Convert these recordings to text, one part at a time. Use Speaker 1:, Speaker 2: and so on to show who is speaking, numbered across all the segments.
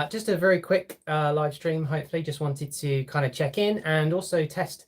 Speaker 1: Just a very quick live stream, hopefully. Just wanted to kind of check in and also test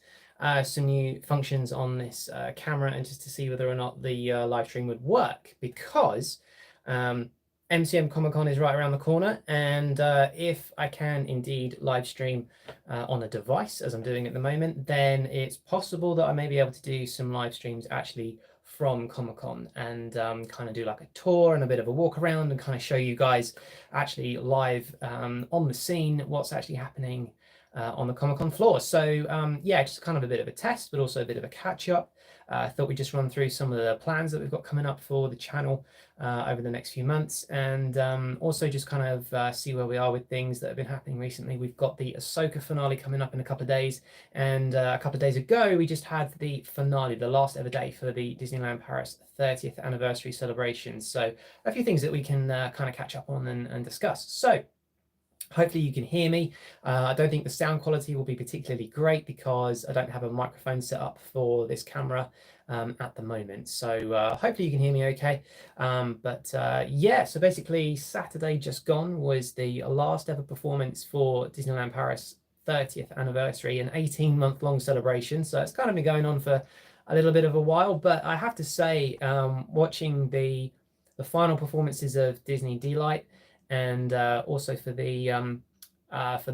Speaker 1: some new functions on this camera and just to see whether or not the live stream would work because MCM ComicCon is right around the corner, and if I can indeed live stream on a device as I'm doing at the moment, then it's possible that I may be able to do some live streams actually from Comic-Con and kind of do like a tour and a bit of a walk around and kind of show you guys actually live on the scene what's actually happening on the Comic-Con floor. So yeah, just kind of a bit of a test, but also a bit of a catch up. I thought we'd just run through some of the plans that we've got coming up for the channel over the next few months, and also just kind of see where we are with things that have been happening recently. We've got the Ahsoka finale coming up in a couple of days, and a couple of days ago we just had the finale, the last ever day for the Disneyland Paris 30th anniversary celebration. So a few things that we can kind of catch up on and discuss. So hopefully you can hear me. I don't think the sound quality will be particularly great because I don't have a microphone set up for this camera at the moment. So hopefully you can hear me okay. Yeah, so basically Saturday just gone was the last ever performance for Disneyland Paris 30th anniversary, an 18-month-long celebration. So it's kind of been going on for a little bit of a while, but I have to say, watching the final performances of Disney Delight, and also for the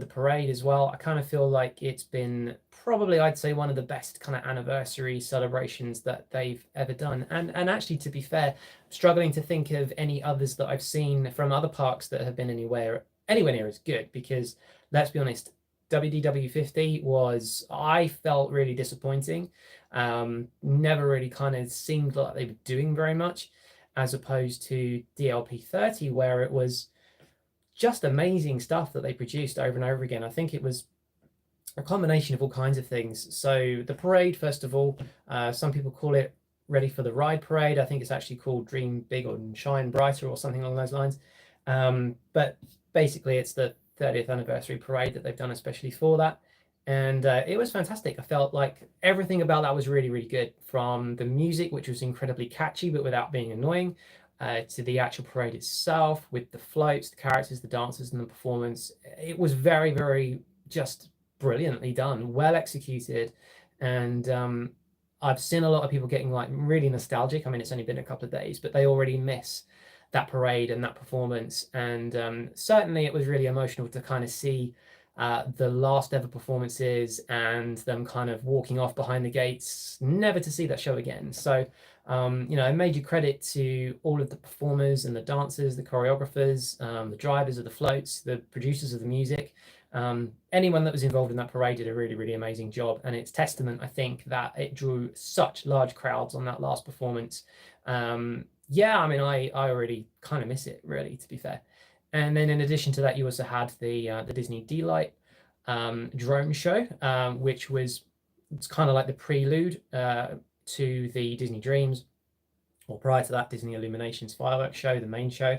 Speaker 1: parade as well, I kind of feel like it's been probably, I'd say, one of the best kind of anniversary celebrations that they've ever done. And actually, to be fair, struggling to think of any others that I've seen from other parks that have been anywhere near as good, because let's be honest, WDW 50 was, I felt, really disappointing. Never really kind of seemed like they were doing very much, as opposed to DLP 30, where it was just amazing stuff that they produced over and over again. I think it was a combination of all kinds of things. So the parade, first of all, some people call it Ready for the Ride Parade. I think it's actually called Dream Big and Shine Brighter or something along those lines. But basically it's the 30th anniversary parade that they've done especially for that. And it was fantastic. I felt like everything about that was really, really good, from the music, which was incredibly catchy but without being annoying, to the actual parade itself with the floats, the characters, the dancers, and the performance. It was very, very just brilliantly done, well executed. And I've seen a lot of people getting like really nostalgic. I mean, it's only been a couple of days, but they already miss that parade and that performance. And certainly it was really emotional to kind of see the last ever performances and them kind of walking off behind the gates, never to see that show again. So you know, a major credit to all of the performers and the dancers, the choreographers, the drivers of the floats, the producers of the music. Anyone that was involved in that parade did a really, really amazing job, and it's testament, I think, that it drew such large crowds on that last performance. Yeah, I mean, I already kind of miss it, really, to be fair. And then in addition to that, you also had the Disney Delight drone show, which was, it's kind of like the prelude to the Disney Dreams, or prior to that, Disney Illuminations fireworks show, the main show.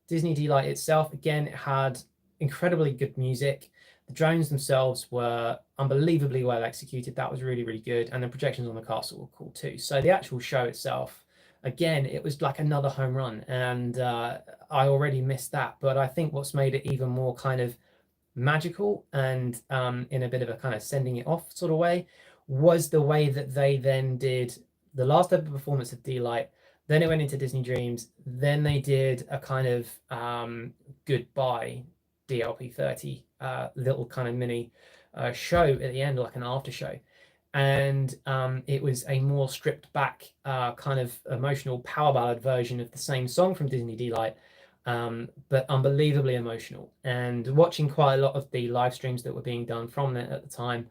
Speaker 1: Disney Delight itself, again, it had incredibly good music. The drones themselves were unbelievably well executed. That was really, really good. And the projections on the castle were cool too. So the actual show itself, again, it was like another home run. And I already missed that. But I think what's made it even more kind of magical and in a bit of a kind of sending it off sort of way was the way that they then did the last ever performance of Delight. Then it went into Disney Dreams. Then they did a kind of goodbye DLP 30 little kind of mini show at the end, like an after show. And it was a more stripped back kind of emotional power ballad version of the same song from Disney Delight, but unbelievably emotional. And watching quite a lot of the live streams that were being done from it at the time,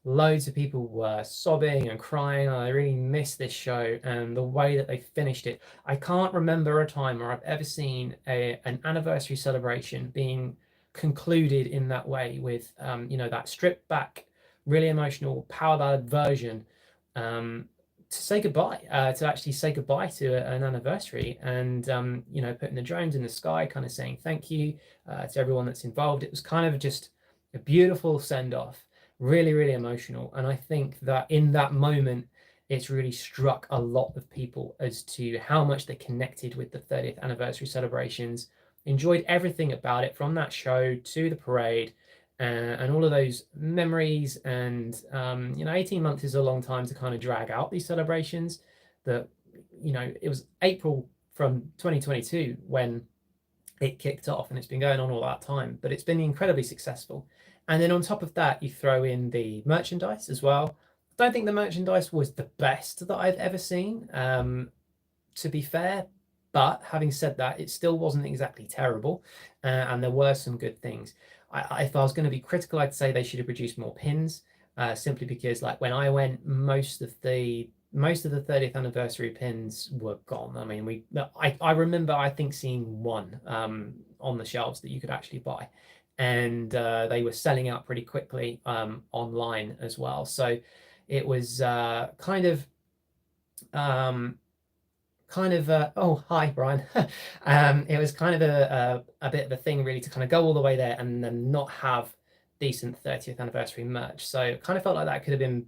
Speaker 1: loads of people were sobbing and crying. I really miss this show and the way that they finished it. I can't remember a time where I've ever seen an anniversary celebration being concluded in that way, with you know, that stripped back, really emotional power ballad version, to say goodbye, to actually say goodbye to an anniversary, and you know, putting the drones in the sky, kind of saying thank you to everyone that's involved. It was kind of just a beautiful send-off, really, really emotional. And I think that in that moment, it's really struck a lot of people as to how much they connected with the 30th anniversary celebrations enjoyed everything about it, from that show to the parade, and all of those memories. And 18 months is a long time to kind of drag out these celebrations. That it was April from 2022 when it kicked off, and it's been going on all that time, but it's been incredibly successful. And then on top of that, you throw in the merchandise as well. I don't think the merchandise was the best that I've ever seen, to be fair, but having said that, it still wasn't exactly terrible, and there were some good things. If I was going to be critical, I'd say they should have produced more pins, simply because, like, when I went, most of the 30th anniversary pins were gone. I mean, I remember, I think, seeing one on the shelves that you could actually buy, and they were selling out pretty quickly online as well. So it was kind of oh, hi Brian. It was kind of a bit of a thing, really, to kind of go all the way there and then not have decent 30th anniversary merch. So it kind of felt like that could have been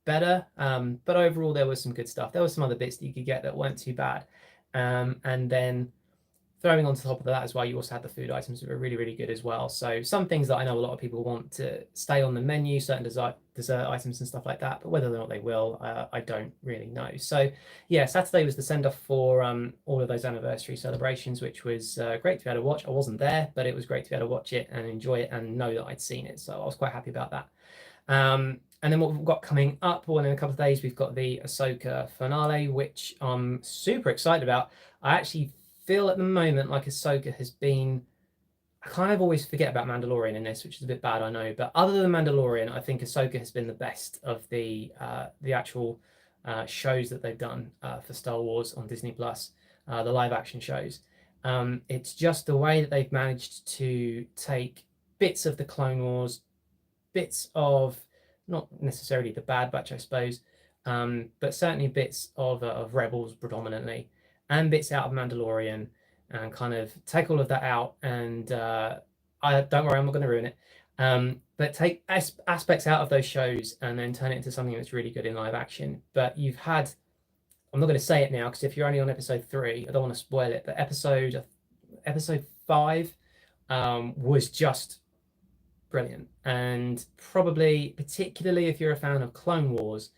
Speaker 1: better, but overall there was some good stuff. There was some other bits that you could get that weren't too bad, and then throwing on top of that as well, you also had the food items that were really, really good as well. So some things that I know a lot of people want to stay on the menu, certain dessert items and stuff like that, but whether or not they will, I don't really know. So yeah, Saturday was the send-off for all of those anniversary celebrations, which was great to be able to watch. I wasn't there, but it was great to be able to watch it and enjoy it and know that I'd seen it. So I was quite happy about that. And then what we've got coming up, well, in a couple of days, we've got the Ahsoka finale, which I'm super excited about. I actually feel at the moment like Ahsoka has been, I kind of always forget about Mandalorian in this, which is a bit bad, I know, but other than Mandalorian, I think Ahsoka has been the best of the actual shows that they've done for Star Wars on Disney Plus, the live action shows. It's just the way that they've managed to take bits of the Clone Wars, bits of, not necessarily the Bad Batch, I suppose, but certainly bits of Rebels predominantly, and bits out of Mandalorian, and kind of take all of that out. And I don't worry, I'm not going to ruin it. But take aspects out of those shows and then turn it into something that's really good in live action. But you've had, I'm not going to say it now because if you're only on episode 3, I don't want to spoil it. But episode 5 was just brilliant, and probably, particularly if you're a fan of Clone Wars,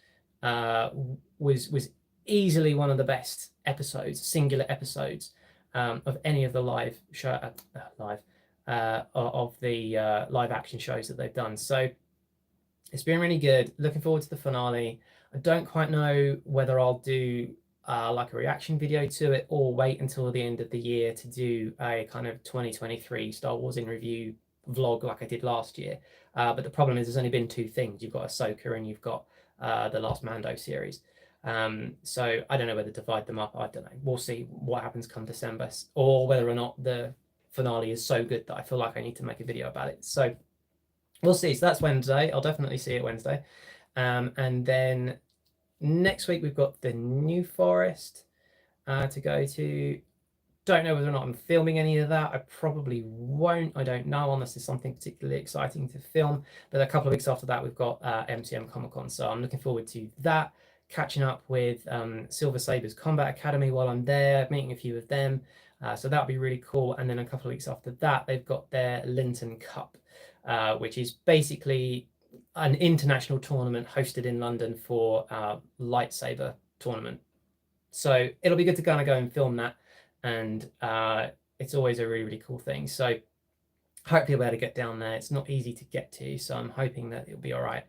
Speaker 1: was easily one of the best episodes, singular episodes, of any of the live action shows that they've done. So it's been really good. Looking forward to the finale. I don't quite know whether I'll do like a reaction video to it, or wait until the end of the year to do a kind of 2023 Star Wars in review vlog like I did last year. But the problem is there's only been 2 things. You've got Ahsoka and you've got the last Mando series. So I don't know whether to divide them up. I don't know. We'll see what happens come December, or whether or not the finale is so good that I feel like I need to make a video about it. So we'll see. So that's Wednesday. I'll definitely see it Wednesday. And then next week we've got the New Forest to go to. Don't know whether or not I'm filming any of that. I probably won't. I don't know, unless there's something particularly exciting to film. But a couple of weeks after that, we've got MCM ComicCon. So I'm looking forward to that. Catching up with Silver Sabres Combat Academy while I'm there, meeting a few of them. So that'll be really cool. And then a couple of weeks after that, they've got their Linton Cup, which is basically an international tournament hosted in London for lightsaber tournament. So it'll be good to kind of go and film that. And it's always a really, really cool thing. So hopefully we'll be able to get down there. It's not easy to get to, so I'm hoping that it'll be all right.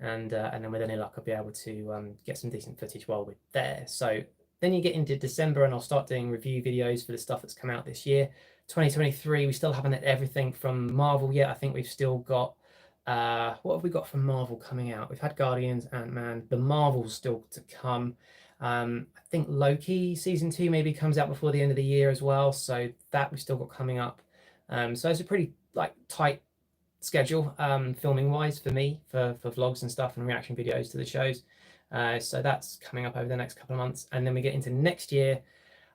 Speaker 1: And then with any luck, I'll be able to get some decent footage while we're there. So then you get into December, and I'll start doing review videos for the stuff that's come out this year. 2023, we still haven't had everything from Marvel yet. I think we've still got, what have we got from Marvel coming out? We've had Guardians, Ant-Man, the Marvel's still to come. I think Loki season 2 maybe comes out before the end of the year as well, so that we've still got coming up. So it's a pretty tight schedule filming wise for me, for vlogs and stuff and reaction videos to the shows. So that's coming up over the next couple of months, and then we get into next year.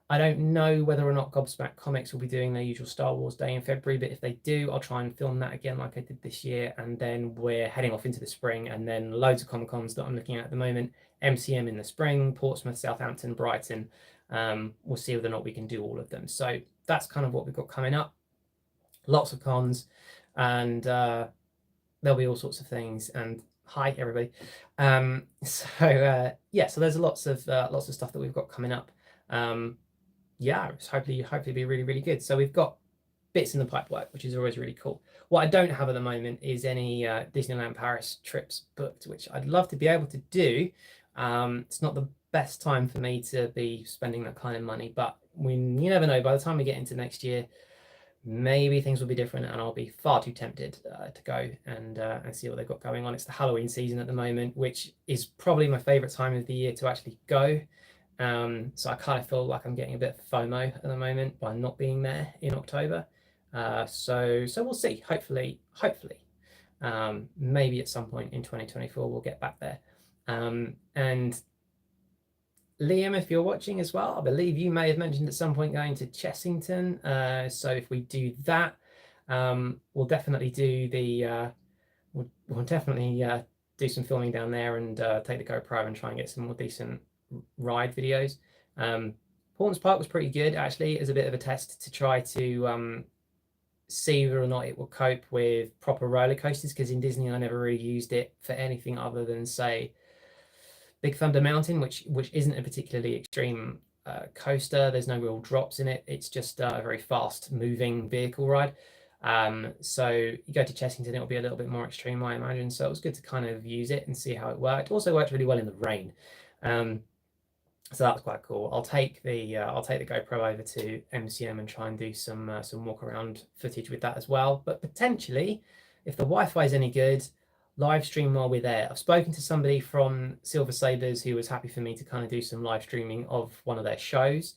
Speaker 1: I don't know whether or not Gobsmack Comics will be doing their usual Star Wars Day in February, but if they do, I'll try and film that again like I did this year. And then we're heading off into the spring, and then loads of Comic-Cons that I'm looking at the moment. MCM in the spring, Portsmouth, Southampton, Brighton. We'll see whether or not we can do all of them. So that's kind of what we've got coming up. Lots of cons, and there'll be all sorts of things. And hi everybody. Yeah, so there's lots of stuff that we've got coming up. Yeah, it's hopefully be really good. So we've got bits in the pipework, which is always really cool. What I don't have at the moment is any Disneyland Paris trips booked, which I'd love to be able to do. It's not the best time for me to be spending that kind of money, but you never know. By the time we get into next year, maybe things will be different, and I'll be far too tempted to go and see what they've got going on. It's the Halloween season at the moment, which is probably my favorite time of the year to actually go. So I kind of feel like I'm getting a bit of FOMO at the moment by not being there in October. So we'll see. Hopefully, maybe at some point in 2024 we'll get back there. And Liam, if you're watching as well, I believe you may have mentioned at some point going to Chessington. So if we do that, we'll definitely do the we'll definitely do some filming down there and take the GoPro and try and get some more decent ride videos. Portons Park was pretty good actually as a bit of a test to try to see whether or not it will cope with proper roller coasters, because in Disney I never really used it for anything other than, say, Big Thunder Mountain, which isn't a particularly extreme coaster. There's no real drops in it. It's just a very fast moving vehicle ride. So you go to Chessington, it'll be a little bit more extreme, I imagine. So it was good to kind of use it and see how it worked. Also worked really well in the rain. So that was quite cool. I'll take the GoPro over to MCM and try and do some walk around footage with that as well. But potentially, if the Wi-Fi is any good, live stream while we're there. I've spoken to somebody from Silver Sabres who was happy for me to kind of do some live streaming of one of their shows.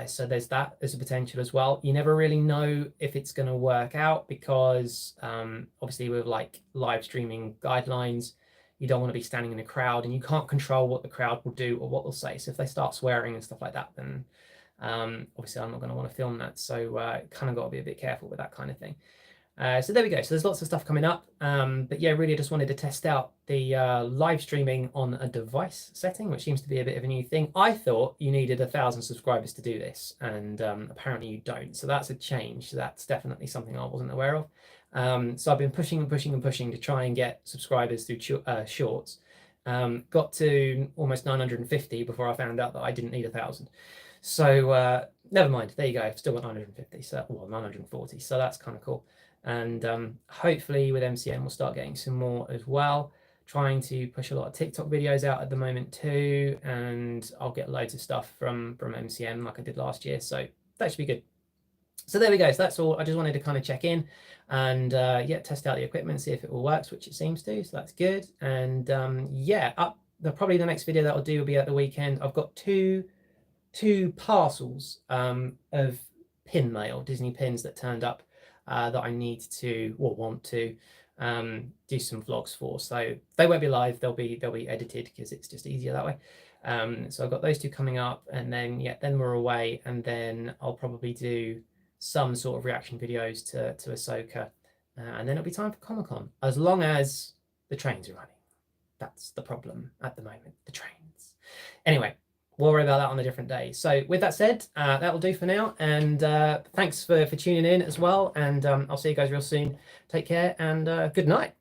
Speaker 1: So there's that as a potential as well. You never really know if it's going to work out, because obviously with like live streaming guidelines, you don't want to be standing in a crowd, and you can't control what the crowd will do or what they'll say. So if they start swearing and stuff like that, then obviously I'm not going to want to film that. So kind of got to be a bit careful with that kind of thing. So there we go. So there's lots of stuff coming up. But yeah, really just wanted to test out the live streaming on a device setting, which seems to be a bit of a new thing. I thought you needed 1,000 subscribers to do this, and apparently you don't. So that's a change. So that's definitely something I wasn't aware of. So I've been pushing to try and get subscribers through shorts. Got to almost 950 before I found out that I didn't need 1,000. So never mind. There you go. I've still got 950. So 940. So that's kind of cool. And hopefully with MCM we'll start getting some more as well. Trying to push a lot of TikTok videos out at the moment too, and I'll get loads of stuff from MCM like I did last year. So that should be good. So there we go. So that's all. I just wanted to kind of check in and yeah, test out the equipment, see if it all works, which it seems to. So that's good. And yeah, probably the next video that I'll do will be at the weekend. I've got two parcels of pin mail, Disney pins that turned up that I need to or want to do some vlogs for. So they won't be live. They'll be edited because it's just easier that way. So I've got those two coming up, and then yeah, then we're away, and then I'll probably do some sort of reaction videos to Ahsoka, and then it'll be time for ComicCon, as long as the trains are running. That's the problem at the moment, the trains. Anyway, we'll worry about that on a different day. So with that said, that'll do for now, and thanks for tuning in as well, and I'll see you guys real soon. Take care, and good night.